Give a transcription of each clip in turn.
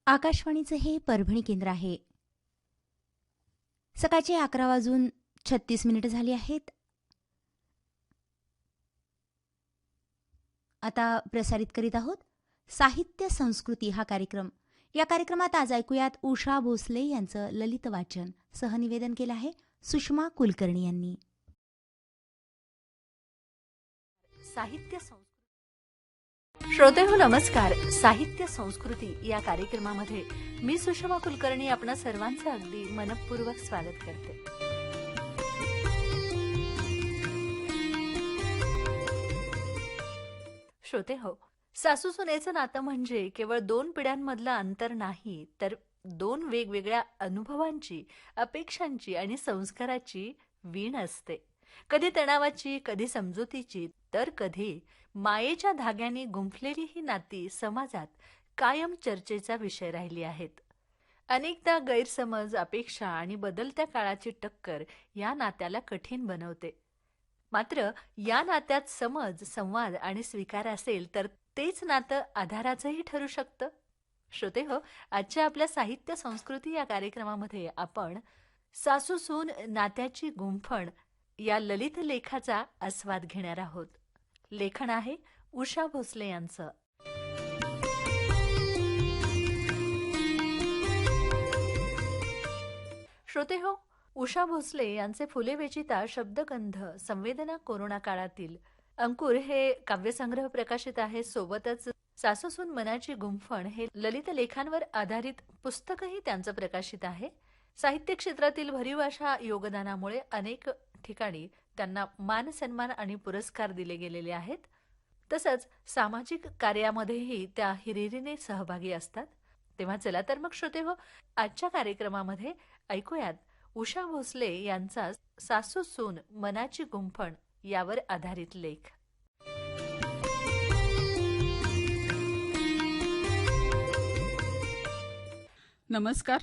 आकाशवाणीचं हे परभणी केंद्र आहे. सकाळचे 11:36 झाली आहेत. आता प्रसारित करीत आहोत साहित्य संस्कृती हा कार्यक्रम. या कार्यक्रमात आज ऐकूयात उषा भोसले यांचं ललित वाचन. सहनिवेदन केलं आहे सुषमा कुलकर्णी यांनी. साहित्य श्रोतेहो नमस्कार. साहित्य संस्कृती या कार्यक्रमामध्ये मी सुषमा कुलकर्णी आपणा सर्वांचं अगदी मनपूर्वक स्वागत करते. श्रोतेहो, सासू सुनेचं नातं म्हणजे केवळ दोन पिढ्यांमधलं अंतर नाही, तर दोन वेगवेगळ्या अनुभवांची, अपेक्षांची आणि संस्काराची वीण असते. कधी तणावाची, कधी समजुतीची, तर कधी मायेच्या धाग्यांनी गुंफलेली ही नाती समाजात कायम चर्चेचा विषय राहिली आहेत. अनेकदा गैरसमज, अपेक्षा आणि बदलत्या काळाची टक्कर या नात्याला कठीण बनवते. मात्र या नात्यात समज, संवाद आणि स्वीकार असेल तर तेच नातं आधाराचंही ठरू शकतं. श्रोतेहो, आजच्या आपल्या साहित्य संस्कृती या कार्यक्रमामध्ये आपण सासू सून नात्याची गुंफण या ललित लेखाचा आस्वाद घेणार आहोत. लेखन आहे उषा भोसले यांचं. श्रोतेहो, उषा भोसले यांचे फुले वेचिता, शब्दगंध, संवेदना, कोरोना काळातील अंकुर हे काव्यसंग्रह प्रकाशित आहे. सोबतच सासू सून मनाची गुंफण हे ललित लेखांवर आधारित पुस्तकही त्यांचं प्रकाशित आहे. साहित्य क्षेत्रातील भरीव अशा योगदानामुळे अनेक ठिकाणी त्यांना मान सन्मान आणि पुरस्कार दिले गेलेले आहेत. तसंच सामाजिक कार्यामध्येही त्या हिरिरीने सहभागी असतात. तेव्हा चला तर मग श्रोतेहो, आजच्या कार्यक्रमामध्ये ऐकूयात उषा भोसले यांचा सासू सून मनाची गुंफण यावर आधारित लेख. नमस्कार.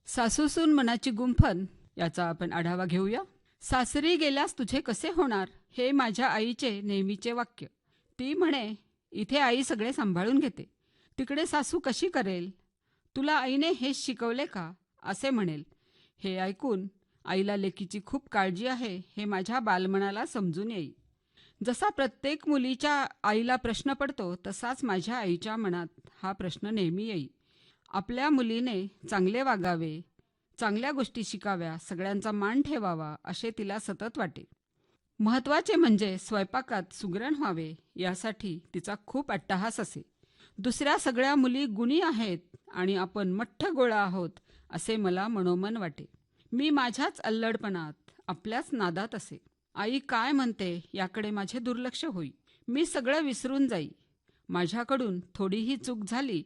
सासू सून मनाची गुंफण याचा आपण आढावा घेऊया. सासरी गेल्यास तुझे कसे होणार, हे माझ्या आईचे नेहमीचे वाक्य. ती म्हणे, इथे आई सगळे सांभाळून घेते, तिकडे सासू कशी करेल, तुला आईने हेच शिकवले का, असे म्हणेल. हे ऐकून आईला लेकीची खूप काळजी आहे हे माझ्या बालमनाला समजून येई. जसा प्रत्येक मुलीच्या आईला प्रश्न पडतो, तसाच माझ्या आईच्या मनात हा प्रश्न नेहमी येई. आपल्या मुलीने चांगले वागावे, चांगल्या गोष्टी शिकाव्या, सगळ्यांचा मान ठेवावा, असे तिला सतत वाटे. महत्त्वाचे म्हणजे स्वयंपाकात सुगरण व्हावे, यासाठी तिचा खूप अट्टहास असे. दुसऱ्या सगळ्या मुली गुणी आहेत आणि आपण मठ्ठ गोळा आहोत, असे मला मनोमन वाटे. मी माझ्याच अल्लडपणात, आपल्याच नादात असे. आई काय म्हणते याकडे माझे दुर्लक्ष होई. मी सगळं विसरून जाई. माझ्याकडून थोडीही चूक झाली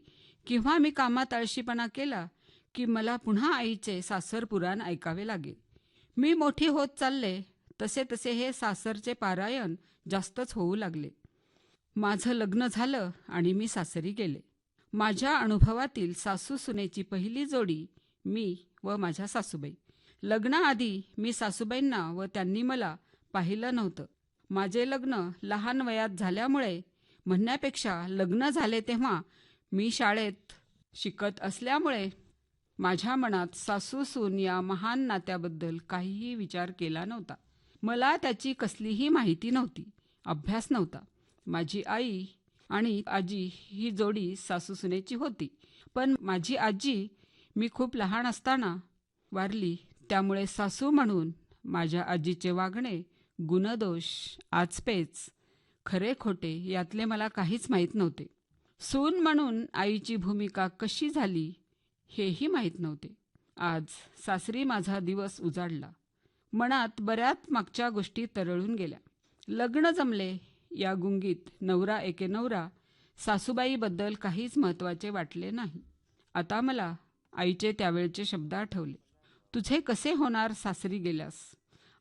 किंवा मी कामात आळशीपणा केला की मला पुन्हा आईचे सासर पुराण ऐकावे लागे. मी मोठी होत चालले तसे तसे हे सासरचे पारायण जास्तच होऊ लागले. माझं लग्न झालं आणि मी सासरी गेले. माझ्या अनुभवातील सासू सुनेची पहिली जोडी मी व माझ्या सासूबाई. लग्नाआधी मी सासूबाईंना व त्यांनी मला पाहिलं नव्हतं. माझे लग्न लहान वयात झाल्यामुळे म्हणण्यापेक्षा लग्न झाले तेव्हा मी शाळेत शिकत असल्यामुळे माझ्या मनात सासू सून या महान नात्याबद्दल काहीही विचार केला नव्हता. मला त्याची कसलीही माहिती नव्हती, अभ्यास नव्हता. माझी आई आणि आजी ही जोडी सासू सुनेची होती, पण माझी आजी मी खूप लहान असताना वारली. त्यामुळे सासू म्हणून माझ्या आजीचे वागणे, गुणदोष, आचपेच, खरे खोटे यातले मला काहीच माहीत नव्हते. सून म्हणून आईची भूमिका कशी झाली हेही माहीत नव्हते. आज सासरी माझा दिवस उजाडला. मनात बऱ्याच मागच्या गोष्टी तरळून गेल्या. लग्न जमले या गुंगीत नवरा एके नवरा सासूबाईबद्दल काहीच महत्त्वाचे वाटले नाही. आता मला आईचे त्यावेळचे शब्द आठवले. तुझे कसे होणार सासरी गेल्यास.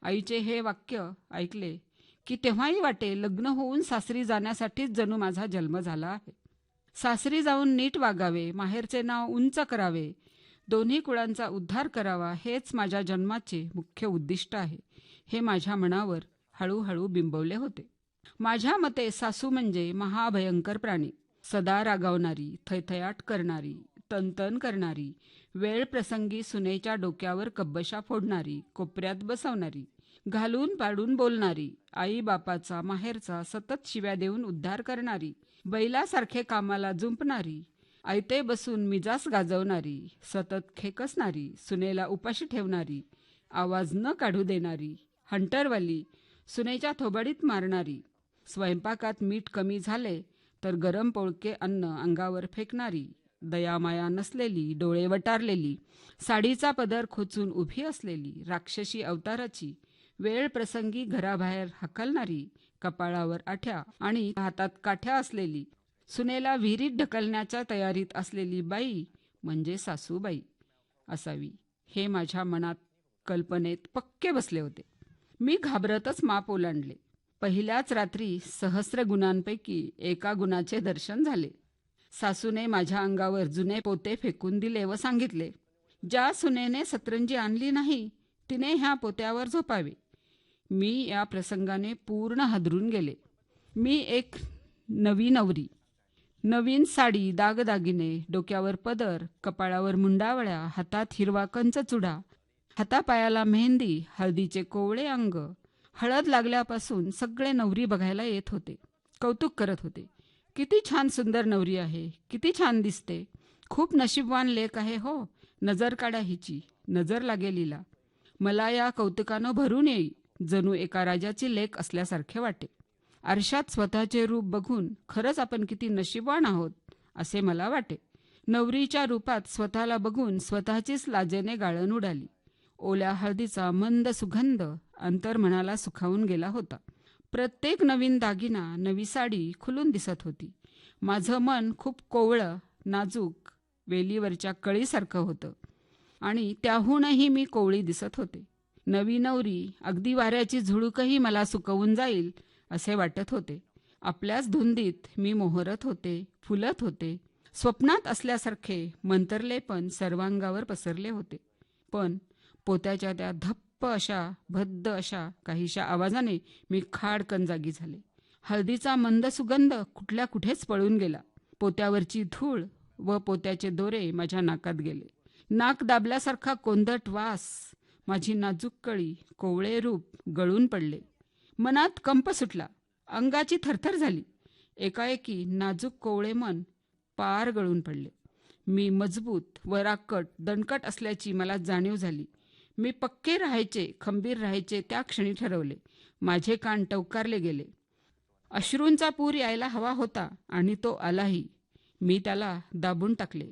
आईचे हे वाक्य ऐकले की तेव्हाही वाटे लग्न होऊन सासरी जाण्यासाठीच जणू माझा जन्म झाला आहे. सासरी जाऊन नीट वागावे, माहेरचे नाव उंच करावे, दोन्ही कुळांचा उद्धार करावा, हेच माझ्या जन्माचे मुख्य उद्दिष्ट आहे, हे माझ्या मनावर हळूहळू बिंबवले होते. माझ्या मते सासू म्हणजे महाभयंकर प्राणी. सदा रागावणारी, थैथयाट करणारी, तनतन करणारी, वेळ प्रसंगी सुनेच्या डोक्यावर कब्बशा फोडणारी, कोपऱ्यात बसवणारी, घालून पाडून बोलणारी, आई बापाचा माहेरचा सतत शिव्या देऊन उद्धार करणारी, बैलासारखे कामाला जुंपणारी, आयते बसून मिजास गाजवणारी, सतत खेकसणारी, सुनेला उपाशी ठेवणारी, आवाज न काढू देणारी, हंटरवाली, सुनेच्या थोबाडीत मारणारी, स्वयंपाकात मीठ कमी झाले तर गरम पोळके अन्न अंगावर फेकणारी, दयामाया नसलेली, डोळे वटारलेली, साडीचा पदर खोचून उभी असलेली, राक्षसी अवताराची, वेळ प्रसंगी घराबाहेर हकलणारी, कपाळावर आठ्या आणि हातात काठ्या असलेली, सुनेला विहिरीत ढकलण्याच्या तयारीत असलेली बाई म्हणजे सासूबाई असावी, हे माझ्या मनात कल्पनेत पक्के बसले होते. मी घाबरतच माप ओलांडले. पहिल्याच रात्री सहस्र गुणांपैकी एका गुणाचे दर्शन झाले. सासूने माझ्या अंगावर जुने पोते फेकून दिले व सांगितले, ज्या सुनेने सतरंजी आणली नाही तिने ह्या पोत्यावर झोपावे. मी या प्रसंगाने पूर्ण हादरून गेले. मी एक नवी नवरी, नवीन साडी, दागदागिने, डोक्यावर पदर, कपाळावर मुंडावळ्या, हातात हिरवा कंचचुडा, हातापायाला मेहंदी, हळदीचे कोवळे अंग. हळद लागल्यापासून सगळे नवरी बघायला येत होते, कौतुक करत होते. किती छान सुंदर नवरी आहे, किती छान दिसते, खूप नशीबवान लेक आहे हो, नजर काढा हिची, नजर लागेल हिला. मला या कौतुकानं भरून येई, जणू एका राजाची लेक असल्यासारखे वाटे. आरशात स्वतःचे रूप बघून खरंच आपण किती नशीबवान आहोत असे मला वाटे. नवरीच्या रूपात स्वतःला बघून स्वतःचीच लाजेने गाळण उडाली. ओल्या हळदीचा मंद सुगंध अंतर्मनाला सुखावून गेला होता. प्रत्येक नवीन दागिना, नवी साडी खुलून दिसत होती. माझं मन खूप कोवळं, नाजूक, वेलीवरच्या कळीसारखं होतं आणि त्याहूनही मी कोवळी दिसत होते. नवी नवरी अगदी वाऱ्याची झुळूकही मला सुकवून जाईल असे वाटत होते. आपल्याच धुंदीत मी मोहरत होते, फुलत होते. स्वप्नात असल्यासारखे मंतरलेपण सर्वांगावर पसरले होते. पण पोत्याच्या त्या धप्प अशा, भद्द अशा काहीशा आवाजाने मी खाडकन जागी झाले. हळदीचा मंद सुगंध कुठल्या कुठेच पळून गेला. पोत्यावरची धूळ व पोत्याचे दोरे माझ्या नाकात गेले. नाक दाबल्यासारखा कोंदट वास, माझी नाजूक कळी, कोवळे रूप गळून पडले. मनात कंप सुटला, अंगाची थरथर झाली. एकाएकी नाजूक कोवळे मन पार गळून पडले. मी मजबूत व राकट, दणकट असल्याची मला जाणीव झाली. मी पक्के राहायचे, खंबीर राहायचे त्या क्षणी ठरवले. माझे कान टवकारले गेले. अश्रूंचा पूर यायला हवा होता आणि तो आलाही. मी त्याला दाबून टाकले.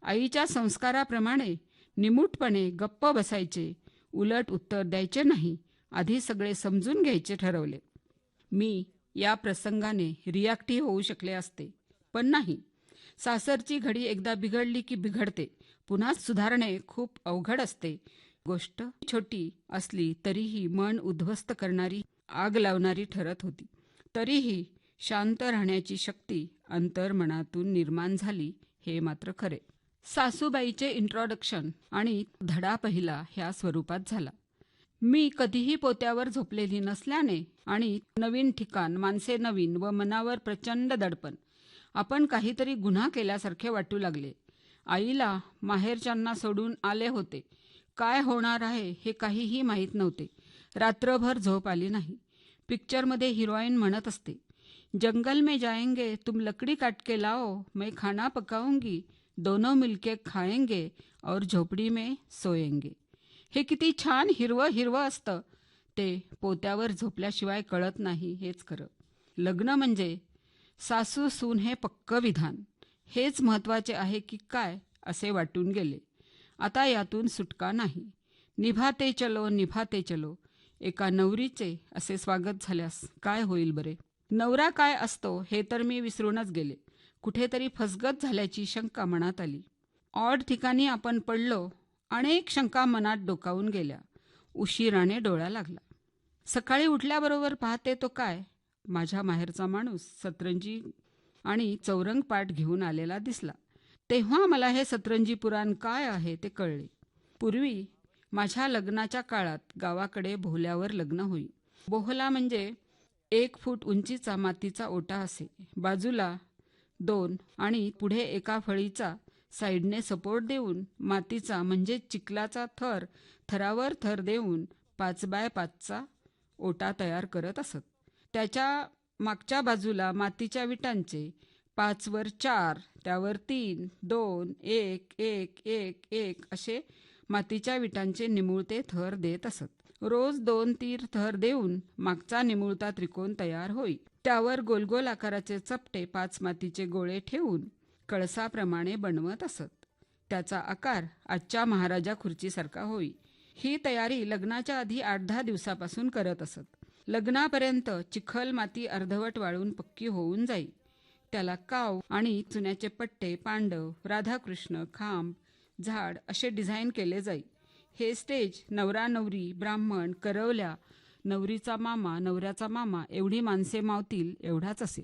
आईच्या संस्काराप्रमाणे निमूटपणे गप्प बसायचे, उलट उत्तर द्यायचे नाही, आधी सगळे समजून घ्यायचे ठरवले. मी या प्रसंगाने रिॲक्टिव्ह होऊ शकले असते, पण नाही. सासरची घडी एकदा बिघडली की बिघडते. पुन्हा सुधारणे खूप अवघड असते. गोष्ट छोटी असली तरीही मन उद्ध्वस्त करणारी, आग लावणारी ठरत होती. तरीही शांत राहण्याची शक्ती अंतर्मनातून निर्माण झाली हे मात्र खरे. सासूबाईचे इंट्रोडक्शन आणि धडा पहिला ह्या स्वरूपात झाला. मी कधीही पोत्यावर झोपलेली नसल्याने आणि नवीन ठिकाण, माणसे नवीन व मनावर प्रचंड दडपण, आपण काहीतरी गुन्हा केल्यासारखे वाटू लागले. आईला माहेरच्यांना सोडून आले होते. काय होणार आहे हे काहीही माहीत नव्हते. रात्रभर झोप आली नाही. पिक्चरमध्ये हिरोईन म्हणत असते, जंगल में जाएंगे तुम लकड़ी काट के लाओ, मैं खाना पकाऊंगी, दोनों मिलके खाएंगे और झोपडी में सोएंगे. हे किती छान हिरवं हिरवं असतं. ते पोत्यावर झोपल्याशिवाय कळत नाही हेच खरं. लग्न म्हणजे सासू सून हे पक्कं विधान. हेच महत्त्वाचे आहे की काय असे वाटून गेले. आता यातून सुटका नाही. निभाते चलो निभाते चलो. एका नवरीचे असे स्वागत झाल्यास काय होईल बरे. नवरा काय असतो हे तर मी विसरूनच गेले. कुठेतरी फसगत झाल्याची शंका मनात आली. ऑड ठिकाणी आपण पडलो. अनेक शंका मनात डोकावून गेल्या. उशिराने डोळा लागला. सकाळी उठल्याबरोबर पाहते तो काय, माझ्या माहेरचा माणूस सतरंजी आणि चौरंग पाट घेऊन आलेला दिसला. तेव्हा मला हे सतरंजी पुराण काय आहे ते कळले. पूर्वी माझ्या लग्नाच्या काळात गावाकडे बोहल्यावर लग्न होई. बोहला म्हणजे 1 फूट उंचीचा मातीचा ओटा असे. बाजूला 2 आणि पुढे एका फळीचा साईडने सपोर्ट देऊन मातीचा म्हणजे चिखलाचा थर थरावर थर देऊन 5x5चा ओटा तयार करत असत. त्याच्या मागच्या बाजूला मातीच्या विटांचे 5वर 4, त्यावर 3, 2, 1, 1, 1, 1 असे मातीच्या विटांचे निमुळते थर देत असत. रोज 2-3 थर देऊन मागचा निमुळता त्रिकोण तयार होई. त्यावर गोलगोल आकाराचे चपटे 5 मातीचे गोळे ठेवून कळसाप्रमाणे बनवत असत. त्याचा आकार आजच्या महाराजा खुर्चीसारखा होई. ही तयारी लग्नाच्या आधी 8-10 दिवसापासून करत असत. लग्नापर्यंत चिखल माती अर्धवट वाळून पक्की होऊन जाई. त्याला काव आणि चुन्याचे पट्टे, पांडव, राधाकृष्ण, खांब, झाड असे डिझाईन केले जाई. हे स्टेज नवरा नवरी, ब्राह्मण, करवल्या, नवरीचा मामा, नवऱ्याचा मामा एवढी माणसे मावतील एवढाच असे.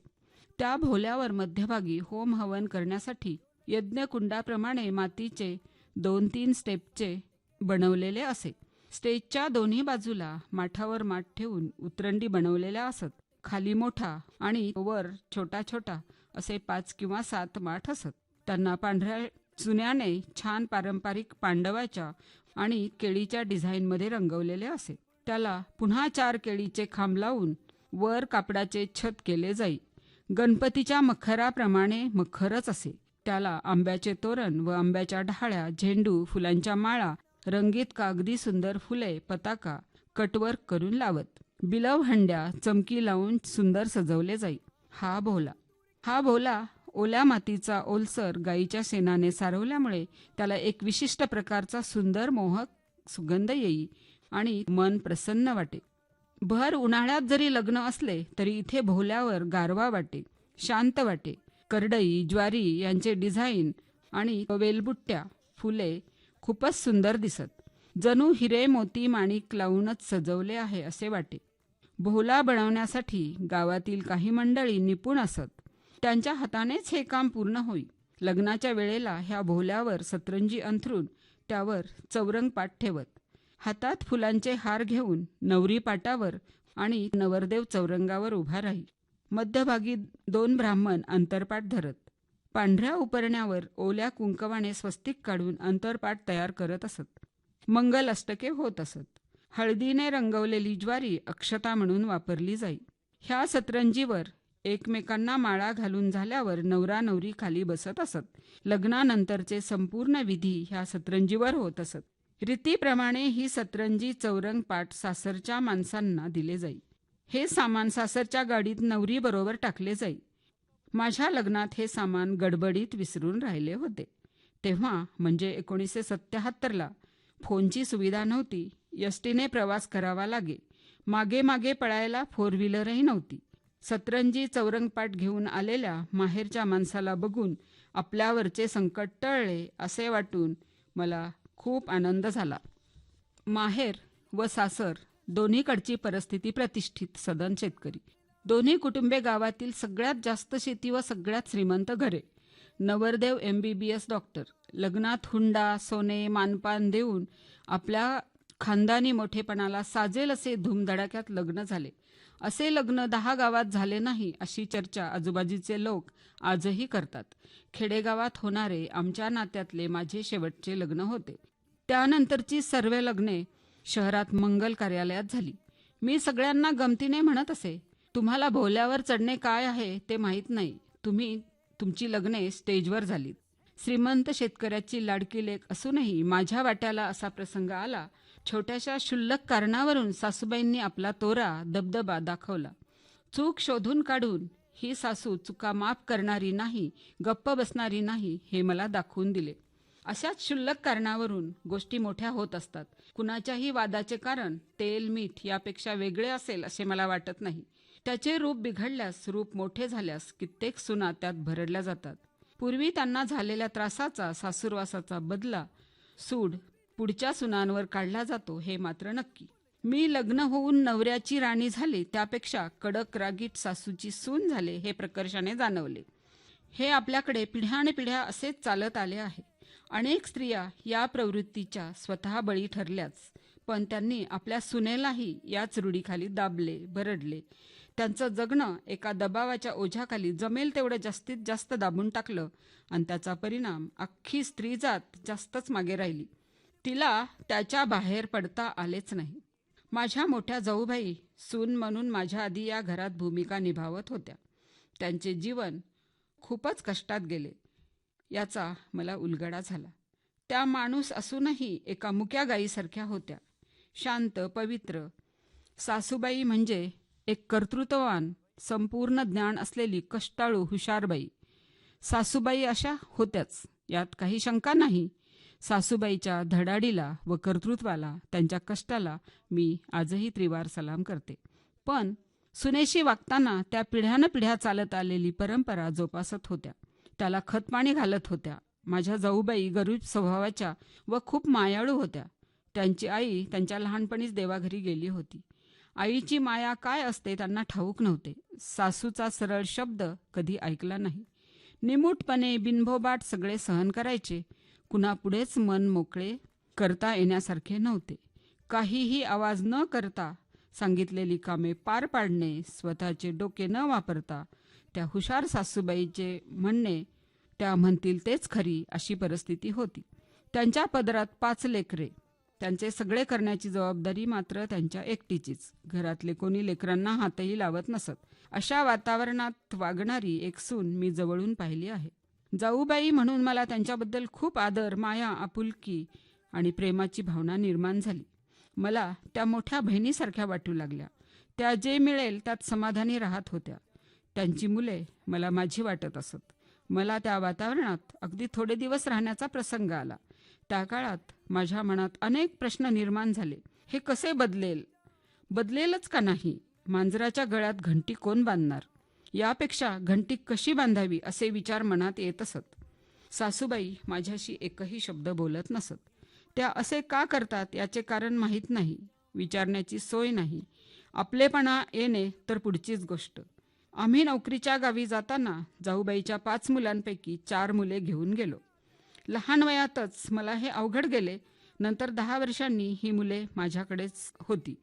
त्या भोल्यावर मध्यभागी होम हवन करण्यासाठी यज्ञकुंडाप्रमाणे मातीचे 2-3 स्टेपचे बनवलेले असे. स्टेजच्या दोन्ही बाजूला माठावर माठ ठेवून उतरंडी बनवलेल्या असत. खाली मोठा आणि वर छोटा छोटा असे 5 किंवा 7 माठ असत. त्यांना पांढऱ्या चुन्याने छान पारंपरिक पांडवाच्या आणि केळीच्या डिझाईनमध्ये रंगवलेले असे. त्याला पुन्हा 4 केळीचे खांब लावून वर कापडाचे छत केले जाई. गणपतीच्या मखराप्रमाणे मखरच असे. त्याला आंब्याचे तोरण व आंब्याच्या ढाळ्या, झेंडू, फुलांच्या माळा, रंगीत कागदी सुंदर फुले, पताका, कटवर्क करून लावत. बिलव हंड्या, चमकी लावून सुंदर सजवले जाई. हा भोला ओल्या मातीचा ओलसर गाईच्या शेणाने सारवल्यामुळे त्याला एक विशिष्ट प्रकारचा सुंदर मोहक सुगंध येई आणि मन प्रसन्न वाटे. भर उन्हाळ्यात जरी लग्न असले तरी इथे भोल्यावर गारवा वाटे, शांत वाटे. करडई, ज्वारी यांचे डिझाईन आणि वेलबुट्ट्या, फुले खूपच सुंदर दिसत. जणू हिरे मोती माणिक लावूनच सजवले आहे असे वाटे. भोला बनवण्यासाठी गावातील काही मंडळी निपुण असत. त्यांच्या हातानेच हे काम पूर्ण होई. लग्नाच्या वेळेला ह्या भोल्यावर सतरंजी अंथरून त्यावर चौरंग पाट ठेवत. हातात फुलांचे हार घेऊन नवरी पाटावर आणि नवरदेव चौरंगावर उभा राही. मध्यभागी 2 ब्राह्मण अंतरपाट धरत. पांढऱ्या उपरण्यावर ओल्या कुंकवाने स्वस्तिक काढून अंतरपाट तयार करत असत. मंगल अष्टके होत असत. हळदीने रंगवलेली ज्वारी अक्षता म्हणून वापरली जाई. ह्या सतरंजीवर एकमेकांना माळा घालून झाल्यावर नवरा नवरी खाली बसत असत. लग्नानंतरचे संपूर्ण विधी ह्या सतरंजीवर होत असत. रीतीप्रमाणे ही सतरंजी चौरंग पाट सासरच्या माणसांना दिले जाई. हे सामान सासरच्या गाडीत नवरी बरोबर टाकले जाई. माझ्या लग्नात हे सामान गडबडीत विसरून राहिले होते. तेव्हा म्हणजे 1977ला फोनची सुविधा नव्हती. एसटीने प्रवास करावा लागे. मागे मागे पळायला 4 व्हीलरही नव्हती. सतरंजी चौरंगपाट घेऊन आलेल्या माहेरच्या माणसाला बघून आपल्यावरचे संकट टळले असे वाटून मला खूप आनंद झाला. माहेर व सासर दोन्हीकडची परिस्थिती प्रतिष्ठित सदन शेतकरी. दोन्ही कुटुंबे गावातील सगळ्यात जास्त शेती व सगळ्यात श्रीमंत घरे. नवरदेव MBBS डॉक्टर. लग्नात हुंडा, सोने, मानपान देऊन आपल्या खानदानी मोठेपणाला साजेल असे धूमधडाक्यात लग्न झाले. असे लग्न 10 गावात झाले नाही अशी चर्चा आजूबाजूचे लोक आजही करतात. खेडेगावात होणारे आमच्या नात्यातले माझे शेवटचे लग्न होते. त्यानंतरची सर्व लग्ने शहरात मंगल कार्यालयात झाली. मी सगळ्यांना गमतीने म्हणत असे, तुम्हाला भोल्यावर चढणे काय आहे ते माहीत नाही. तुमची लग्ने स्टेजवर झालीत. श्रीमंत शेतकऱ्याची लाडकी लेक असूनही माझ्या वाट्याला असा प्रसंग आला. छोट्याशा क्षुल्लक कारणावरून सासूबाईंनी आपला तोरा दबदबा दाखवला. चूक शोधून काढून ही सासू चुका माफ करणारी नाही, गप्प बसणारी नाही हे मला दाखवून दिले. अशाच क्षुल्लक कारणावरून गोष्टी मोठ्या होत असतात. कुणाच्याही वादाचे कारण तेल मीठ यापेक्षा वेगळे असेल असे मला वाटत नाही. त्याचे रूप बिघडल्यास, रूप मोठे झाल्यास कित्येक सुना त्यात भरडल्या जातात. पूर्वी त्यांना झालेल्या त्रासाचा, सासूरवासाचा बदला, सूड पुढच्या सुनांवर काढला जातो हे मात्र नक्की. मी लग्न होऊन नवऱ्याची राणी झाले त्यापेक्षा कडक रागीट सासूची सून झाले हे प्रकर्षाने जाणवले. हे आपल्याकडे पिढ्यानपिढ्या असेच चालत आले आहे. अनेक स्त्रिया या प्रवृत्तीच्या स्वतः बळी ठरल्याच, पण त्यांनी आपल्या सुनेलाही याच रूढीखाली दाबले, भरडले. त्यांचं जगणं एका दबावाच्या ओझ्याखाली जमेल तेवढं जास्तीत जास्त दाबून टाकलं आणि त्याचा परिणाम अख्खी स्त्रीजात जास्तच मागे राहिली. तिला त्याच्या बाहेर पडता आलेच नाही. माझ्या मोठ्या जाऊबाई सून म्हणून माझ्या आधी या घरात भूमिका निभावत होत्या. त्यांचे जीवन खूपच कष्टात गेले याचा मला उलगडा झाला. त्या माणूस असूनही एका मुक्या गाईसारख्या होत्या, शांत पवित्र. सासूबाई म्हणजे एक कर्तृत्ववान, संपूर्ण ज्ञान असलेली कष्टाळू हुशार बाई. सासूबाई अशा होत्याच, यात काही शंका नाही. सासूबाईच्या धडाडीला व कर्तृत्वाला, त्यांच्या कष्टाला मी आजही त्रिवार सलाम करते. पण सुनेशी वागताना त्या पिढ्यानपिढ्या चालत आलेली परंपरा जोपासत होत्या, त्याला खतपाणी घालत होत्या. माझ्या जाऊबाई गरीब स्वभावाच्या व खूप मायाळू होत्या. त्यांची आई त्यांच्या लहानपणीच देवाघरी गेली होती. आईची माया काय असते त्यांना ठाऊक नव्हते. सासूचा सरळ शब्द कधी ऐकला नाही. निमूटपणे बिनभोबाट सगळे सहन करायचे. कुणापुढेच मन मोकळे करता येण्यासारखे नव्हते. काहीही आवाज न करता सांगितलेली कामे पार पाडणे, स्वतःचे डोके न वापरता. त्या हुशार सासूबाईचे म्हणणे त्या म्हणतील तेच खरी अशी परिस्थिती होती. त्यांच्या पदरात 5 लेकरे. त्यांचे सगळे करण्याची जबाबदारी मात्र त्यांच्या एकटीचीच. घरातले कोणी लेकरांना हातही लावत नसत. अशा वातावरणात वागणारी एक सून मी जवळून पाहिली आहे. जाऊबाई म्हणून मला त्यांच्याबद्दल खूप आदर, माया, आपुलकी आणि प्रेमाची भावना निर्माण झाली. मला त्या मोठ्या बहिणीसारख्या वाटू लागल्या. त्या जे मिळेल त्यात समाधानी राहत होत्या. त्यांची मुले मला माझी वाटत असत. मला त्या वातावरणात अगदी थोडे दिवस राहण्याचा प्रसंग आला. त्या काळात माझ्या मनात अनेक प्रश्न निर्माण झाले. हे कसे बदलेलच का नाही? मांजराच्या गळ्यात घंटी कोण बांधणार? यापेक्षा घंटी कशी बांधावी असे विचार मनात येत असत. सासूबाई माझ्याशी एकही शब्द बोलत नसत. त्या असे का करतात याचे कारण माहीत नाही, विचारण्याची सोय नाही. आपलेपणा येणे तर पुढचीच गोष्ट. आम्ही नोकरीच्या गावी जाताना जाऊबाईच्या 5 मुलांपैकी 4 मुले घेऊन गेलो. लहान वयातच मला हे अवघड गेले. नंतर 10 वर्षांनी ही मुले माझ्याकडेच होती.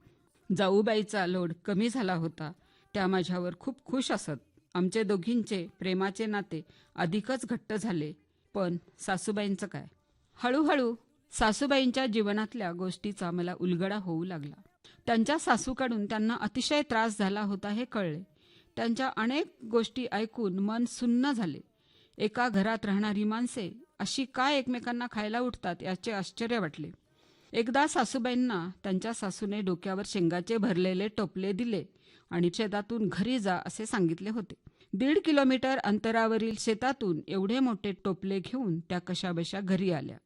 जाऊबाईचा लोड कमी झाला होता. त्या माझ्यावर खूप खुश असत. आमचे दोघींचे प्रेमाचे नाते अधिकच घट्ट झाले. पण सासूबाईंचं काय? हळूहळू सासूबाईंच्या जीवनातल्या गोष्टीचा मला उलगडा होऊ लागला. त्यांच्या सासूकडून त्यांना अतिशय त्रास झाला होता हे कळले. त्यांच्या अनेक गोष्टी ऐकून मन सुन्न झाले. एका घरात राहणारी माणसे अशी काय एकमेकांना खायला उठतात याचे आश्चर्य वाटले. एकदा सासूबाईंना त्यांच्या सासूने डोक्यावर शेंगाचे भरलेले टोपले दिले आणि शेतातून घरी जा असे सांगितले होते. 1.5 किलोमीटर अंतरावरील शेतातून एवढे मोठे टोपले घेऊन त्या कशाबशा घरी आल्या.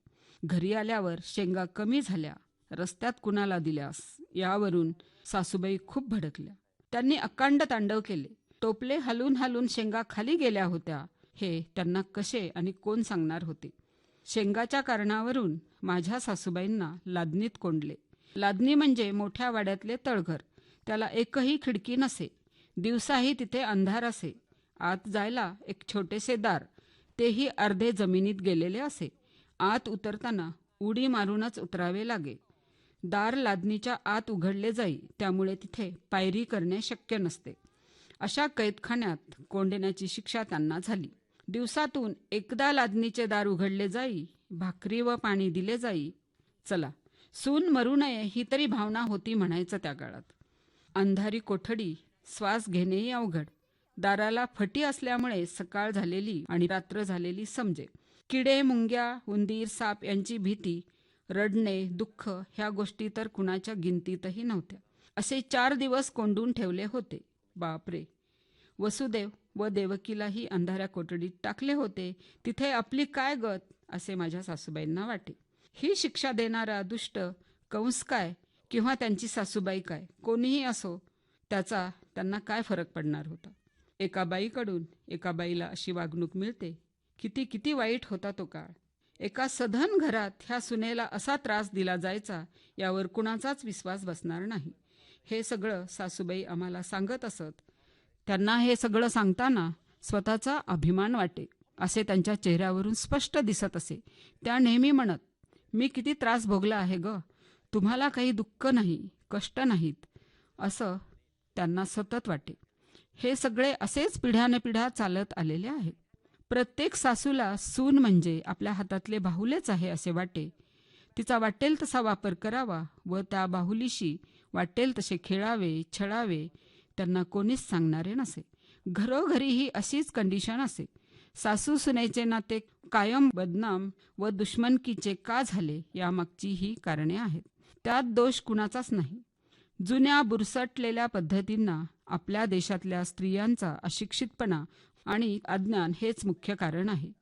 घरी आल्यावर शेंगा कमी झाल्या, रस्त्यात कुणाला दिल्यास यावरून सासूबाई खूप भडकल्या. त्यांनी अकांड तांडव केले. टोपले हलून हलून शेंगा खाली गेल्या होत्या हे त्यांना कसे आणि कोण सांगणार होते. शेंगाच्या कारणावरून माझ्या सासूबाईंना लादणीत कोंडले. लादणी म्हणजे मोठ्या वाड्यातले तळघर. त्याला एकही खिडकी नसे. दिवसाही तिथे अंधार असे. आत जायला एक छोटेसे दार, तेही अर्धे जमिनीत गेलेले असे. आत उतरताना उडी मारूनच उतरावे लागे. दार लादणीच्या आत उघडले जाई, त्यामुळे तिथे पायरी करणे शक्य नसते. अशा कैदखान्यात कोंडण्याची शिक्षा त्यांना झाली. दिवसातून एकदा लादणीचे दार उघडले जाई, भाकरी व पाणी दिले जाई. चला, सून मरू नये ही तरी भावना होती म्हणायचं त्या काळात. अंधारी कोठडी, श्वास घेणेही अवघड. दाराला फटी असल्यामुळे सकाळ झालेली आणि रात्र झालेली समजे. किडे, मुंग्या, उंदीर, साप यांची भीती, रडणे, दुःख ह्या गोष्टी तर कुणाच्या गिनतीतही नव्हत्या. असे 4 दिवस कोंडून ठेवले होते. बापरे! वसुदेव व देवकीलाही अंधाऱ्या कोठडीत टाकले होते. तिथे आपली काय गत असे माझ्या सासूबाईंना वाटे. ही शिक्षा देणारा दुष्ट कंस काय किंवा त्यांची सासूबाई काय, कोणीही असो, त्याचा त्यांना काय फरक पडणार होता. एका बाईकडून एका बाईला अशी वागणूक मिळते. किती किती वाईट होता तो काळ. एका सधन घरात ह्या सुनेला असा त्रास दिला जायचा यावर कुणाचाच विश्वास बसणार नाही. हे सगळं सासूबाई आम्हाला सांगत असत. त्यांना हे सगळं सांगताना स्वतःचा अभिमान वाटे असे त्यांच्या चेहऱ्यावरून स्पष्ट दिसत असे. त्या नेहमी म्हणत, मी किती त्रास भोगला आहे ग, तुम्हाला काही दुःख नाही, कष्ट नाहीत, असं त्यांना सतत वाटे. हे सगळे असेच पिढ्यानपिढ्या चालत आलेले आहे. प्रत्येक सासूला सून म्हणजे आपल्या हातातले बाहुलेच आहे असे वाटे. तिचा वाटेल तसा वापर करावा व त्या बाहुलीशी वाटेल तसे खेळावे, छळावे त्यांना कोणीच सांगणारे नसे. घरोघरीही अशीच कंडिशन असे. सासू सुनेचे नाते कायम बदनाम व दुश्मनकीचे का झाले यामागची ही कारणे आहेत. त्यात दोष कुणाचाच नाही. जुन्या बुरसटलेल्या पद्धतींना आपल्या देशातल्या स्त्रियांचा अशिक्षितपणा आणि अज्ञान हेच मुख्य कारण आहे.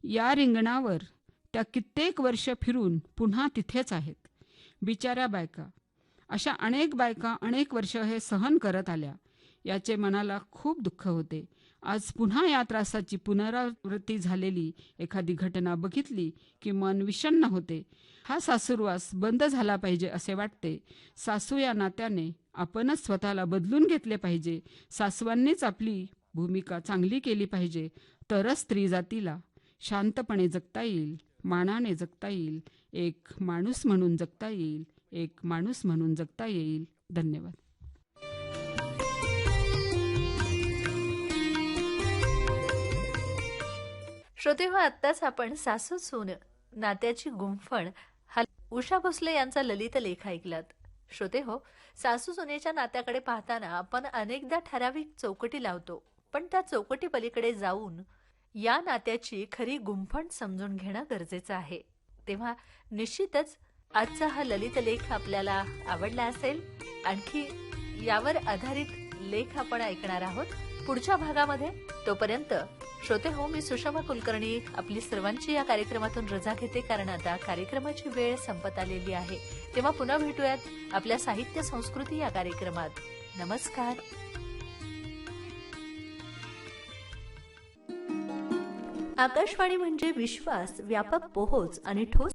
या रिंगणावर त्या कित्येक वर्ष फिरून पुन्हा तिथेच आहेत. बिचाऱ्या बायका. अशा अनेक बायका अनेक वर्ष हे सहन करत आल्या. याचे मनाला खूप दुःख होते. आज पुन्हा या त्रासाची पुनरावृत्ती झालेली एखादी घटना बघितली की मन विषण्ण होते. हा सासूरवास बंद झाला पाहिजे असे वाटते. सासू या नात्याने आपणच स्वतःला बदलून घेतले पाहिजे. सासवांनीच आपली भूमिका चांगली केली पाहिजे. तरच स्त्री जातीला शांतपणे जगता येईल, मानाने जगता येईल, एक माणूस म्हणून जगता येईल, एक माणूस म्हणून जगता येईल. धन्यवाद. श्रोतेहो, आत्ताच आपण सासू सून नात्याची गुंफण हा उषा भोसले यांचा ललित लेख ऐकलात. श्रोतेहो, सासू सुनेच्या नात्याकडे पाहताना आपण अनेकदा ठराविक चौकटी लावतो, पण त्या चौकटी पलीकडे जाऊन या नात्याची खरी गुंफण समजून घेणं गरजेचं आहे. तेव्हा निश्चितच आजचा हा ललित लेख आपल्याला आवडला असेल. आणखी यावर आधारित लेख आपण ऐकणार आहोत पुढच्या भागामध्ये. तोपर्यंत श्रोते हो, मी सुषमा कुलकर्णी आपली सर्वांची या कार्यक्रमातून रजा घेते, कारण आता कार्यक्रमाची वेळ संपत आलेली आहे. तेव्हा पुन्हा भेटूयात आपल्या साहित्य संस्कृती या कार्यक्रमात. नमस्कार. आकाशवाणी म्हणजे विश्वास, व्यापक पोहोच आणि ठोस